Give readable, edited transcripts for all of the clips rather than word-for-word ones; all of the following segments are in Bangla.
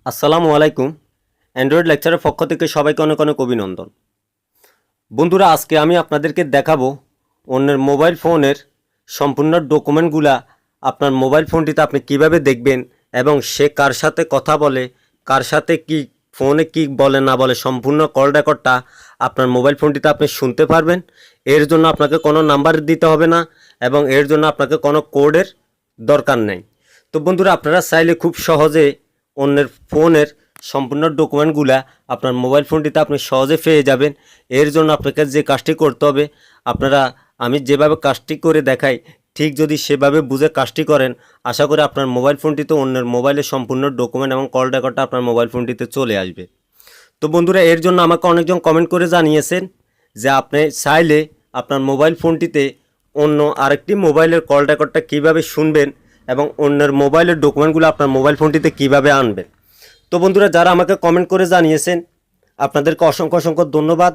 আসসালামু আলাইকুম। অ্যান্ড্রয়েড লেকচারের পক্ষ থেকে সবাইকে অনেক অনেক অভিনন্দন। বন্ধুরা, আজকে আমি আপনাদেরকে দেখাবো অন্যের মোবাইল ফোনের সম্পূর্ণ ডকুমেন্টগুলা আপনার মোবাইল ফোনটিতে আপনি কিভাবে দেখবেন এবং সে কার সাথে কথা বলে, কার সাথে কি ফোনে কি বলে না বলে সম্পূর্ণ কল রেকর্ডটা আপনার মোবাইল ফোনটিতে আপনি শুনতে পারবেন। এর জন্য আপনাকে কোনো নাম্বার দিতে হবে না এবং এর জন্য আপনাকে কোনো কোডের দরকার নেই। তো বন্ধুরা, আপনারা চাইলে খুব সহজে অন্যের ফোনের সম্পূর্ণ ডকুমেন্টগুলা আপনার মোবাইল ফোনটিতে আপনি সহজে পেয়ে যাবেন। এর জন্য আপনাকে যে কাজটি করতে হবে, আমি যেভাবে কাজটি করে দেখাই ঠিক যদি সেভাবে বুঝে কাজটি করেন, আশা করি আপনার মোবাইল ফোনটিতে অন্যের মোবাইলের সম্পূর্ণ ডকুমেন্ট এবং কল রেকর্ডটা আপনার মোবাইল ফোনটিতে চলে আসবে। তো বন্ধুরা, এর জন্য আমাকে অনেকজন কমেন্ট করে জানিয়েছেন যে আপনি চাইলে আপনার মোবাইল ফোনটিতে অন্য আরেকটি মোবাইলের কল রেকর্ডটা কীভাবে শুনবেন এবং অন্যের মোবাইলের ডকুমেন্টগুলো আপনার মোবাইল ফোনটিতে কিভাবে আনবেন। তো বন্ধুরা, যারা আমাকে কমেন্ট করে জানিয়েছেন আপনাদেরকে অসংখ্য অসংখ্য ধন্যবাদ।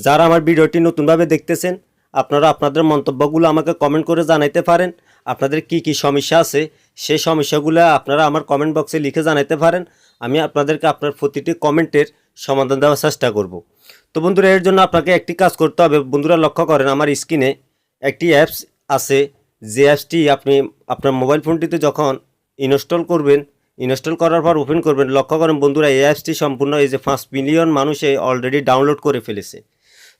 যারা আমার ভিডিওটি নতুনভাবে দেখতেছেন আপনারা আপনাদের মন্তব্যগুলো আমাকে কমেন্ট করে জানাইতে পারেন। আপনাদের কি কি সমস্যা আছে সেই সমস্যাগুলো আপনারা আমার কমেন্ট বক্সে লিখে জানাইতে পারেন। আমি আপনাদেরকে আপনার প্রতিটি কমেন্টের সমাধান দেওয়ার চেষ্টা করব। তো বন্ধুরা, এর জন্য আপনাকে একটি কাজ করতে হবে। বন্ধুরা, লক্ষ্য করেন আমার স্ক্রিনে একটি অ্যাপস আছে, যে অ্যাপসটি আপনি আপনার মোবাইল ফোনটিতে যখন ইনস্টল করার পর ওপেন করবেন, লক্ষ্য করেন বন্ধুরা এই অ্যাপসটি সম্পূর্ণ এই যে 5 মিলিয়ন মানুষে অলরেডি ডাউনলোড করে ফেলেছে।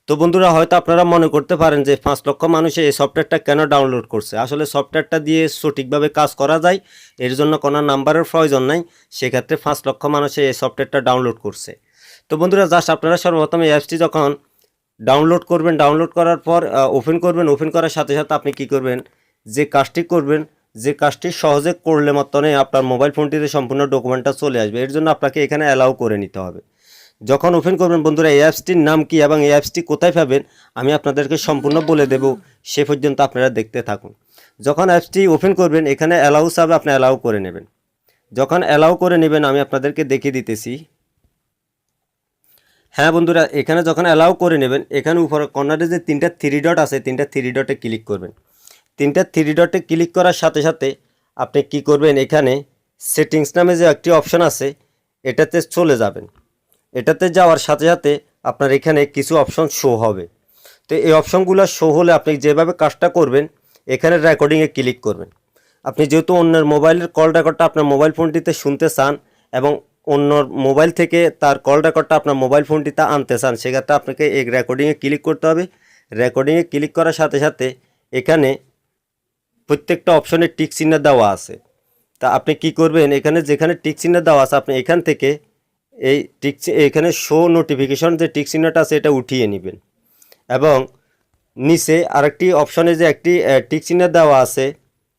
তো বন্ধুরা, হয়তো আপনারা মনে করতে পারেন যে 5 লক্ষ মানুষে এই সফটওয়্যারটা কেন ডাউনলোড করছে। আসলে সফটওয়্যারটা দিয়ে সঠিকভাবে কাজ করা যায়, এর জন্য কোনো নাম্বারের প্রয়োজন নাই। সেক্ষেত্রে 5 লক্ষ মানুষে এই সফটওয়্যারটা ডাউনলোড করছে। তো বন্ধুরা, জাস্ট আপনারা সর্বপ্রথম এই অ্যাপসটি যখন ডাউনলোড করবেন, ডাউনলোড করার পর ওপেন করবেন। ওপেন করার সাথে সাথে আপনি কি করবেন, যে কাজটি সহজে করলে মাত্রই আপনার মোবাইল ফোনটিতে সম্পূর্ণ ডকুমেন্টটা চলে আসবে। এর জন্য আপনাকে এখানে অ্যালাউ করে নিতে হবে। যখন ওপেন করবেন বন্ধুরা, এই অ্যাপসটির নাম কি এবং এই অ্যাপসটি কোথায় পাবেন আমি আপনাদেরকে সম্পূর্ণ বলে দেব, সে পর্যন্ত আপনারা দেখতে থাকুন। যখন অ্যাপসটি ওপেন করবেন এখানে অ্যালাউ চাবে, আপনি অ্যালাউ করে নেবেন। যখন অ্যালাউ করে নেবেন আমি আপনাদেরকে দেখিয়ে দিতেছি। হ্যাঁ বন্ধুরা, এখানে যখন অ্যালাউ করে নেবেন এখানে উপরে কর্নারে যে 3টা 3 ডট আছে 3টা 3 ডটে ক্লিক করবেন। 3টা 3 ডটে ক্লিক করার সাথে সাথে আপনি কি করবেন, এখানে সেটিংস নামে যে একটি অপশন আছে এটাতে চলে যাবেন। এটাতে যাওয়ার সাথে সাথে আপনার এখানে কিছু অপশন শো হবে। তো এই অপশনগুলো শো হলে আপনি যেভাবে কাজটা করবেন, এখানে রেকর্ডিংয়ে ক্লিক করবেন। আপনি যেহেতু অন্যের মোবাইলের কল রেকর্ডটা আপনার মোবাইল ফোনটিতে শুনতে চান এবং অন্য মোবাইল থেকে তার কল রেকর্ডটা আপনার মোবাইল ফোনটিতে আনতে চান, সেক্ষেত্রে আপনাকে এই রেকর্ডিংয়ে ক্লিক করতে হবে। রেকর্ডিংয়ে ক্লিক করার সাথে সাথে এখানে প্রত্যেকটা অপশনে টিক চিহ্ন দেওয়া আছে। তা আপনি কি করবেন, এখানে যেখানে টিক চিহ্ন দেওয়া আছে আপনি এখান থেকে এই এখানে শো নোটিফিকেশন যে টিক চিহ্নটা আছে এটা উঠিয়ে নেবেন এবং নিচে আরেকটি অপশনে যে একটি টিক চিহ্ন দেওয়া আছে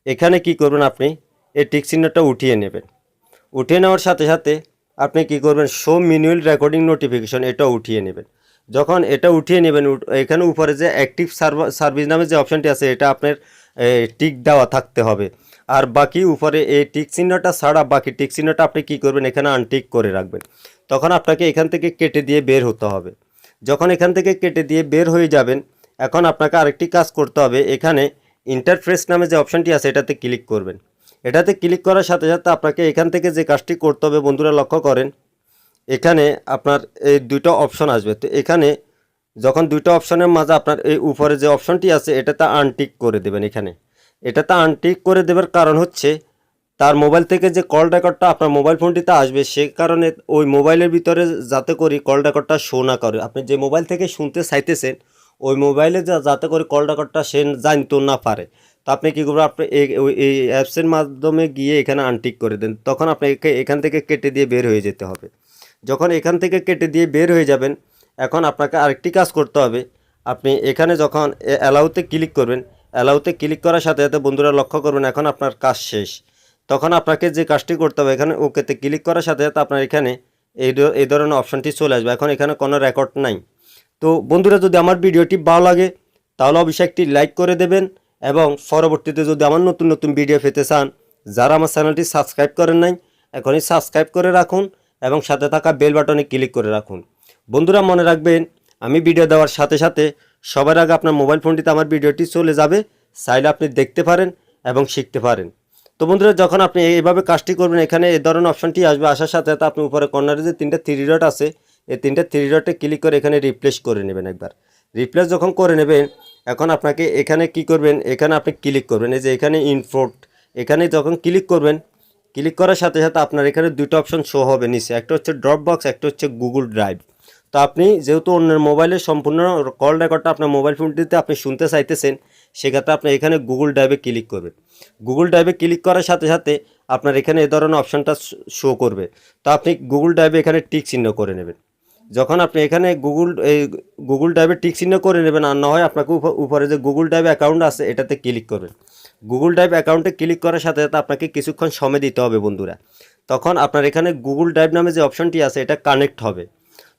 এখানে কি করবেন, আপনি এই টিক চিহ্নটা উঠিয়ে নেবেন। উঠিয়ে নেওয়ার সাথে সাথে আপনি কি করবেন, শো ম্যানুয়াল রেকর্ডিং নোটিফিকেশন এটা উঠিয়ে নেবেন। যখন এটা উঠিয়ে নেবেন এখানে উপরে যে অ্যাক্টিভ সার্ভিস নামে যে অপশনটি আছে এটা আপনার টিক দেওয়া থাকতে হবে। আর বাকি উপরে এই টিক চিহ্নটা ছাড়া বাকি টিক চিহ্নটা আপনি কি করবেন, এখানে আনটিক করে রাখবেন। তখন আপনাকে এখান থেকে কেটে দিয়ে বের হতে হবে। যখন এখান থেকে কেটে দিয়ে বের হয়ে যাবেন, এখন আপনাকে আরেকটি কাজ করতে হবে। এখানে ইন্টারফেস নামে যে অপশনটি আছে এটাতে ক্লিক করবেন। এটাতে ক্লিক করার সাথে সাথে আপনাকে এখান থেকে যে কাজটি করতে হবে বন্ধুরা, লক্ষ্য করেন এখানে আপনার এই দুটো অপশন আসবে। তো এখানে যখন দুটো অপশনের মাঝে আপনার এই উপরে যে অপশনটি আছে এটাতে আনটিক করে দেবেন। এটাতে আনটিক করে দেবার কারণ হচ্ছে তার মোবাইল থেকে যে কল রেকর্ডটা আপনার মোবাইল ফোনটিতে আসবে সে কারণে ওই মোবাইলের ভিতরে যাতে করে কল রেকর্ডটা শো না করে। আপনি যে মোবাইল থেকে শুনতে চাইতেছেন ওই মোবাইলে যাতে করে কল রেকর্ডটা সে জানতে না পারে। তো আপনি কী করবেন, আপনি এই অ্যাপসের মাধ্যমে গিয়ে এখানে আনটিক করে দেন। তখন আপনাকে এখান থেকে কেটে দিয়ে বের হয়ে যেতে হবে। যখন এখান থেকে কেটে দিয়ে বের হয়ে যাবেন, এখন আপনাকে আরেকটি কাজ করতে হবে। আপনি এখানে যখন অ্যালাউতে ক্লিক করবেন, অ্যালাউতে ক্লিক করার সাথে সাথে বন্ধুরা লক্ষ্য করবেন এখন আপনার কাজ শেষ। তখন আপনাকে যে কাজটি করতে হবে, এখানে ওকেতে ক্লিক করার সাথে সাথে আপনার এখানে এই ধরনের অপশনটি চলে আসবে। এখন এখানে কোনো রেকর্ড নাই। তো বন্ধুরা, যদি আমার ভিডিওটি ভালো লাগে তাহলে অবশ্যই একটি লাইক করে দেবেন এবং পরবর্তীতে যদি আমার নতুন নতুন ভিডিও পেতে চান, যারা আমার চ্যানেলটি সাবস্ক্রাইব করেন নাই এখনই সাবস্ক্রাইব করে রাখুন এবং সাথে থাকা বেল বাটনে ক্লিক করে রাখুন। বন্ধুরা, মনে রাখবেন আমি ভিডিও দেওয়ার সাথে সাথে সবার আগে আপনার মোবাইল ফোনটিতে আমার ভিডিওটি চলে যাবে। চাইলে আপনি দেখতে পারেন এবং শিখতে পারেন। তো বন্ধুরা যখন আপনি এইভাবে কাজটি করবেন এখানে এই ধরনের অপশনটি আসবে, আসার সাথে সাথে আপনি উপরে কর্নারে যে 3টা থ্রি ডট আছে এই 3টা থ্রি ডটে ক্লিক করে এখানে রিপ্লেস করে নেবেন। একবার রিপ্লেস যখন করে নেবেন এখন আপনাকে এখানে কি করবেন, এখানে আপনি ক্লিক করবেন, এই যে এখানে ইনফোর্ট, এখানে যখন ক্লিক করবেন ক্লিক করার সাথে সাথে আপনার এখানে দুটো অপশন শো হবে নিচে, একটা হচ্ছে ড্রপ বক্স, একটা হচ্ছে গুগল ড্রাইভ। তো আপনি যেহেতু অন্যের মোবাইলে সম্পূর্ণ কল রেকর্ডটা আপনার মোবাইল ফোনটিতে আপনি শুনতে চাইতেছেন, সেক্ষেত্রে আপনি এখানে গুগল ড্রাইভে ক্লিক করবেন। গুগল ড্রাইভে ক্লিক করার সাথে সাথে আপনার এখানে এই ধরনের অপশনটা শো করবে। তো আপনি গুগল ড্রাইভে এখানে টিক চিহ্ন করে নেবেন। যখন আপনি এখানে গুগল ড্রাইভে টিক চিহ্ন করে নেবেন, আর না হয় আপনাকে উপরে যে গুগল ড্রাইভ অ্যাকাউন্ট আছে এটাতে ক্লিক করবেন। গুগল ড্রাইভ অ্যাকাউন্টে ক্লিক করার সাথে সাথে আপনাকে কিছুক্ষণ সময় দিতে হবে বন্ধুরা। তখন আপনার এখানে গুগল ড্রাইভ নামে যে অপশনটি আছে এটা কানেক্ট হবে।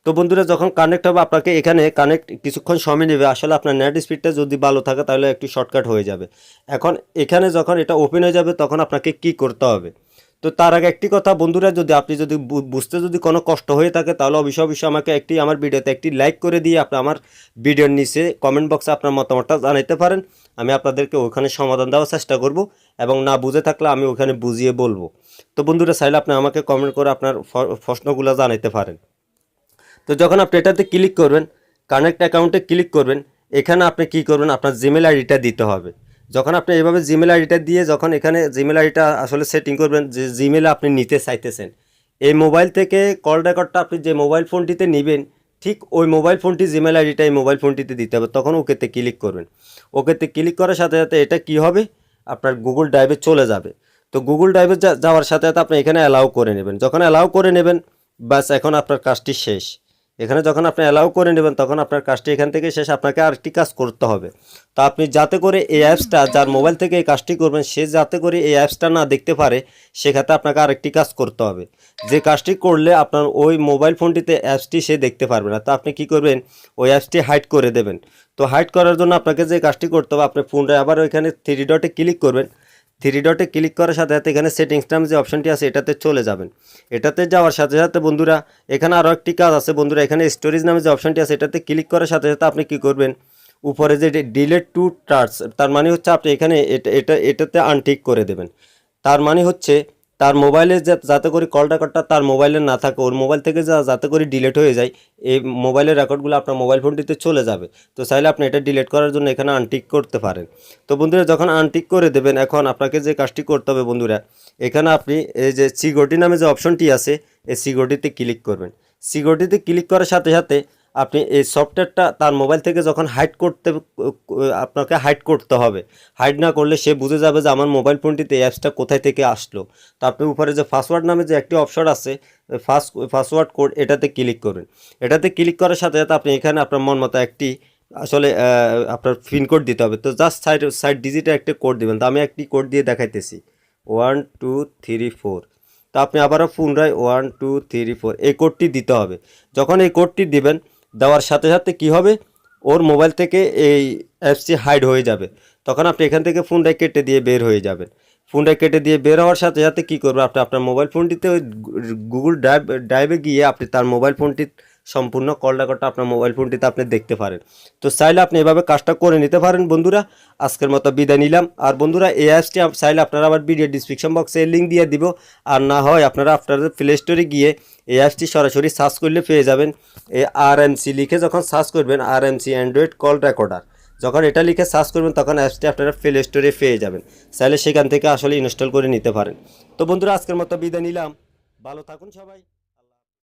তো বন্ধুরা যখন কানেক্ট হবে আপনাকে এখানে কানেক্ট কিছুক্ষণ সময় নেবে। আসলে আপনার নেট স্পিডটা যদি ভালো থাকে তাহলে একটু শর্টকাট হয়ে যাবে। এখন এখানে যখন এটা ওপেন হয়ে যাবে তখন আপনাকে কি করতে হবে। তো তার আগে একটি কথা বন্ধুরা, আপনি যদি বুঝতে কোনো কষ্ট হয়ে থাকে তাহলে অবশ্যই আমাকে আমার ভিডিওতে একটি লাইক করে দিয়ে আপনি আমার ভিডিওর নিচে কমেন্ট বক্সে আপনার মতামতটা জানাতে পারেন। আমি আপনাদেরকে ওখানে সমাধান দেওয়ার চেষ্টা করব, এবং না বুঝে থাকলে আমি ওখানে বুঝিয়ে বলবো। তো বন্ধুরা চাইলে আপনি আমাকে কমেন্ট করে আপনার প্রশ্নগুলো জানাতে পারেন। তো যখন আপনি এটাতে ক্লিক করবেন, কানেক্ট অ্যাকাউন্টে ক্লিক করবেন, এখানে আপনি কি করবেন, আপনার জিমেল আইডিটা দিতে হবে। যখন আপনি এইভাবে জিমেল আইডিটা দিয়ে যখন এখানে জিমেল আইডিটা আসলে সেটিং করবেন, যে জিমেলে আপনি নিতে চাইতেছেন এই মোবাইল থেকে কল রেকর্ডটা আপনি যে মোবাইল ফোনটিতে নেবেন ঠিক ওই মোবাইল ফোনটি জিমেল আইডিটা এই মোবাইল ফোনটিতে দিতে হবে। তখন ওকেতে ক্লিক করবেন। ওকেতে ক্লিক করার সাথে সাথে এটা কি হবে, আপনার গুগল ড্রাইভে চলে যাবে। তো গুগল ড্রাইভে যাওয়ার সাথে সাথে আপনি এখানে অ্যালাউ করে নেবেন। যখন অ্যালাউ করে নেবেন বাস এখন আপনার কাজটি শেষ। এখানে যখন আপনি অ্যালাউ করে নেবেন তখন আপনার কাজটি এখান থেকে শেষ। আপনাকে আরেকটি কাজ করতে হবে। তো আপনি যাতে করে এই অ্যাপসটা যার মোবাইল থেকে এই কাজটি করবেন সে যাতে করে এই অ্যাপসটা না দেখতে পারে, সেক্ষেত্রে আপনাকে আরেকটি কাজ করতে হবে। যে কাজটি করলে আপনার ওই মোবাইল ফোনটিতে অ্যাপসটি সে দেখতে পারবে না। তো আপনি কি করবেন, ওই অ্যাপসটি হাইড করে দেবেন। তো হাইড করার জন্য আপনাকে যে কাজটি করতে হবে, আপনি ফোনটা আবার ওইখানে থ্রি ডটে ক্লিক করবেন। থ্রি ডটে ক্লিক করার সাথে সাথে এখানে সেটিংস নামে যে অপশনটি আছে এটাতে চলে যাবেন। এটাতে যাওয়ার সাথে সাথে বন্ধুরা এখানে আরও একটি কাজ আছে বন্ধুরা, এখানে স্টোরেজ নামে যে অপশনটি আছে এটাতে ক্লিক করার সাথে সাথে আপনি কি করবেন, উপরে যে ডিলেট টু টাচ, তার মানে হচ্ছে আপনি এখানে এটাতে আনটিক করে দেবেন। তার মানে হচ্ছে তার মোবাইলে যাতে করে কল রেকর্ডটা তার মোবাইলে না থাকে, ওর মোবাইল থেকে যাতে করে ডিলেট হয়ে যায়, এই মোবাইলের রেকর্ডগুলো আপনার মোবাইল ফোনটিতে চলে যাবে। তো চাইলে আপনি এটা ডিলিট করার জন্য এখানে আনটিক করতে পারেন। তো বন্ধুরা যখন আনটিক করে দেবেন এখন আপনাকে যে কাজটি করতে হবে বন্ধুরা, এখানে আপনি এই যে সিকিউরিটি নামে যে অপশনটি আছে এই সিকিউরিটিতে ক্লিক করবেন। সিকিউরিটিতে ক্লিক করার সাথে সাথে আপনি এই সফটওয়্যারটা তার মোবাইল থেকে যখন আপনাকে হাইড করতে হবে। হাইড না করলে সে বুঝে যাবে যে আমার মোবাইল ফোনটিতে এই অ্যাপসটা কোথায় থেকে আসলো। তো আপনি উপরে যে পাসওয়ার্ড নামে যে একটি অপশন আছে পাসওয়ার্ড কোড, এটাতে ক্লিক করবেন। এটাতে ক্লিক করার সাথে সাথে আপনি এখানে আপনার মন মতো একটি আসলে আপনার পিনকোড দিতে হবে। তো জাস্ট সাইড ডিজিটে একটা কোড দেবেন। তো আমি একটি কোড দিয়ে দেখাইতেছি 1 2 3 4। তো আপনি আবারও পুনরায় 1 2 3 4 এই কোডটি দিতে হবে। যখন এই কোডটি দিবেন দেওয়ার সাথে সাথে কি হবে, ওর মোবাইল থেকে এই অ্যাপসটি হাইড হয়ে যাবে। তখন আপনি এখান থেকে ফোনটা কেটে দিয়ে বের হয়ে যাবেন। ফোনটা কেটে দিয়ে বের হওয়ার সাথে সাথে কী করবে, আপনি আপনার মোবাইল ফোনটিতে ওই গুগল ড্রাইভে গিয়ে আপনি তার মোবাইল ফোনটির সম্পূর্ণ কল রেকর্ডটা আপনার মোবাইল ফোনটিতে আপনি দেখতে পারেন। তো চাইলে আপনি এভাবে কাজটা করে নিতে পারেন বন্ধুরা। আজকের মতো বিদায় নিলাম। আর বন্ধুরা এই অ্যাপসটি চাইলে আপনারা আবার ভিডিও ডিসক্রিপশন বক্সে লিঙ্ক দিয়ে দিব, আর না হয় আপনারা আপনাদের প্লে স্টোরে গিয়ে এই অ্যাপসটি সরাসরি সার্চ করলে পেয়ে যাবেন। এই আরএমসি লিখে যখন সার্চ করবেন, আরএমসি অ্যান্ড্রয়েড কল রেকর্ডার, যখন এটা লিখে সার্চ করবেন তখন অ্যাপসটি আপনারা প্লে স্টোরে পেয়ে যাবেন। চাইলে সেখান থেকে আসলে ইনস্টল করে নিতে পারেন। তো বন্ধুরা আজকের মতো বিদায় নিলাম। ভালো থাকুন সবাই।